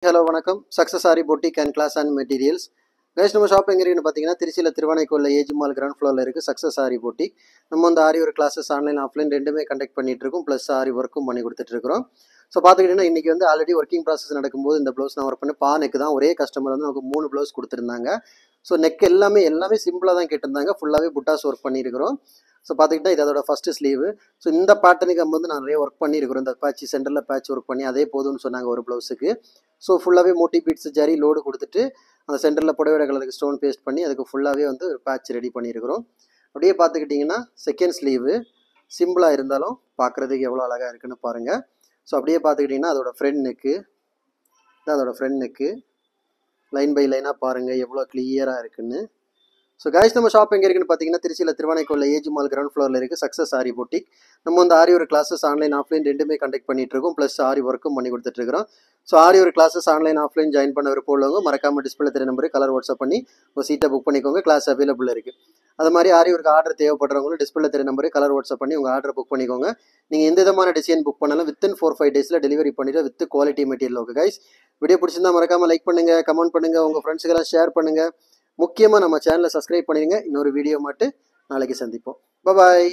Hello வணக்கம். Success Aari boutique and class and materials. Guys, நம்ம shop எங்கே இருக்குன்னு பார்த்தீங்கன்னா திருச்சியில் திருவானைக்கோவில் ஏஜி மால் கிரவுண்ட் ஃப்ளோரில் இருக்குது சக்ஸஸ் ஆரி பொட்டிக். நம்ம வந்து ஆரி ஒரு கிளாஸஸ் ஆன்லைன் ஆஃப்லைன் ரெண்டுமே கண்டக்ட் பண்ணிட்டு இருக்கோம். ப்ளஸ் ஆரி ஒர்க்கும் பண்ணி கொடுத்துட்ருக்கோம். ஸோ பார்த்துக்கிட்டிங்கன்னா இன்றைக்கி வந்து ஆல்ரெடி ஒர்க்கிங் ப்ராசஸ் நடக்கும்போது இந்த ப்ளவுஸ் நான் ஒர்க் பண்ணி நெக்கு தான் ஒரே கஸ்டமர் வந்து நமக்கு 3 ப்ளவுஸ் கொடுத்துருந்தாங்க. ஸோ நெக் எல்லாமே சிம்பிளாக தான் கேட்டிருந்தாங்க. ஃபுல்லாகவே புட்டாஸ் ஒர்க் பண்ணியிருக்கிறோம். ஸோ பார்த்துக்கிட்டா இது அதோட ஃபஸ்ட்டு ஸ்லீவு. ஸோ இந்த பேட்டர்னுக்கு நம்ம வந்து நான் நிறைய ஒர்க் பண்ணியிருக்கிறோம். இந்த பேட்ச் சென்டரில் பேட்ச் ஒர்க் பண்ணி அதே போதும்னு சொன்னாங்க ஒரு ப்ளவுஸுக்கு. ஸோ ஃபுல்லாகவே மோட்டி பீட்ஸ் ஜரி லோடு கொடுத்துட்டு அந்த சென்டரில் புடவை கலருக்கு ஸ்டோன் பேஸ்ட் பண்ணி அதுக்கு ஃபுல்லாகவே வந்து ஒரு பேட்ச் ரெடி பண்ணியிருக்கிறோம். அப்படியே பார்த்துக்கிட்டிங்கன்னா செகண்ட் ஸ்லீவு சிம்பிளாக இருந்தாலும் பார்க்குறதுக்கு எவ்வளோ அழகாக இருக்குன்னு பாருங்கள். ஸோ அப்படியே பார்த்துக்கிட்டிங்கன்னா அதோட ஃப்ரண்ட் நெக்கு தான், அதோட ஃப்ரண்ட் நெக்கு லைன் பை லைனாக பாருங்கள் எவ்வளோ கிளியராக இருக்குன்னு. ஸோ கைஸ், நம்ம ஷாப் எங்கே இருக்குன்னு பார்த்தீங்கன்னா திருச்சியில் திருவானைக்கோவில் ஏஜி மால் கிரவுண்ட் ஃப்ளோரில் இருக்குது சக்ஸஸ் ஆரி பொட்டிக். நம்ம வந்து ஆரி ஒரு கிளாஸஸ் ஆன்லைன் ஆஃப்லைன் ரெண்டுமே கண்டக்ட் பண்ணிட்டு இருக்கோம். ப்ளஸ் ஆரி ஒர்க்கும் பண்ணி கொடுத்துட்ருக்கோம். ஸோ ஆரி ஒரு கிளாஸஸ் ஆன்லைன் ஆஃப்லைன் ஜாயின் பண்ண விருப்பம் உள்ளவங்க மறக்காமல் டிஸ்பிளே தெரிய நம்பருக்கு கலர் வாட்ஸ்அப் பண்ணி ஒரு சீட்டை புக் பண்ணிக்கோங்க. கிளாஸ் அவைலபிள் இருக்குது. அது மாதிரி ஆரி ஒரு ஆர்டர் தேவைப்படுறவங்களும் டிஸ்பிளே தெரிய நம்பருக்கு கலர் வாட்ஸ்அப் பண்ணி உங்கள் ஆர்டர் புக் பண்ணிக்கோங்க. நீங்கள் எந்த விதமான டிசைன் புக் பண்ணாலும் வித்தின் 4-5 டேஸில் டெலிவரி பண்ணிவிட்டு with quality material. Okay guys, video பிடிச்சிருந்தா மறக்காமல் லைக் பண்ணுங்கள், கமெண்ட் பண்ணுங்கள், உங்கள் ஃப்ரெண்ட்ஸுக்கெல்லாம் ஷேர் பண்ணுங்கள். முக்கியமாக நம்ம சேனலை சப்ஸ்கிரைப் பண்ணிடுங்க. இன்னொரு வீடியோ மட்டும் நாளைக்கு சந்திப்போம். பாய்.